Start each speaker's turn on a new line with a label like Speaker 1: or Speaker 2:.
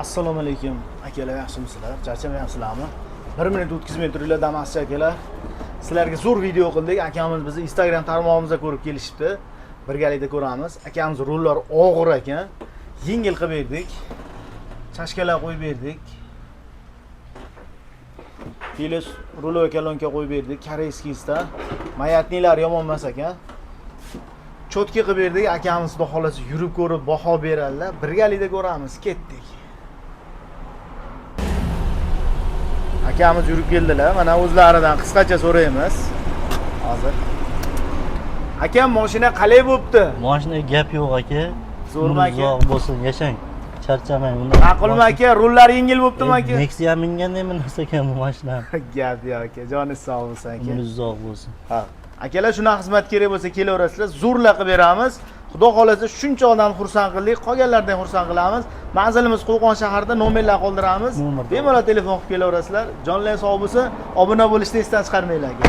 Speaker 1: Assalomu alaykum akalar, yaxshimisizlar? Charchamayapsizlarmi? 1 minut o'tkazmay turinglar, Damaschi akalar. Sizlarga zo'r video qildik. Akamiz bizni Instagram tarmog'imizda ko'rib kelishibdi. Birgalikda ko'ramiz. Akamiz rullar og'ir ekan. Yengil qilib berdik. Chashkalar qo'yib berdik. Filis rulo kolonka qo'yib berdik. Koreyskiysda. Mayatnilar yomon emas ekan. Cho'tki qilib berdik. Akamiz xudo xolasa yurib ko'rib baho beradilar. Birgalikda ko'ramiz. Ketdik. Akamiz yurib keldilar. Mana o'zlaridan qisqacha so'raymiz. Hozir. Akam mashina qalay bo'pti?
Speaker 2: Mashinaga gap yo'q aka.
Speaker 1: Zo'rmi aka?
Speaker 2: Uzoq bo'lsin, yashang. Charchamang.
Speaker 1: Aqlmi aka, rullar yengil bo'ptimi aka?
Speaker 2: Nexia mingan nima narsa ekan bu mashina?
Speaker 1: Gap yo'q aka, joningiz sog' bo'lsin aka.
Speaker 2: Umringiz uzoq bo'lsin.
Speaker 1: Ha. Akalar shunaqa xizmat kerak bo'lsa kelaverasizlar, zo'rla qilib beramiz. Xudo xolasa shuncha odam xursand qildik, qolganlardan xursand qilamiz. Manzilimiz Qo'qon shahrida, nomerlar qoldiramiz. Bemalol telefon qilib kelaverasizlar. Jonlar sog' bo'lsin, obuna bo'lishni esdan chiqarmanglar aka.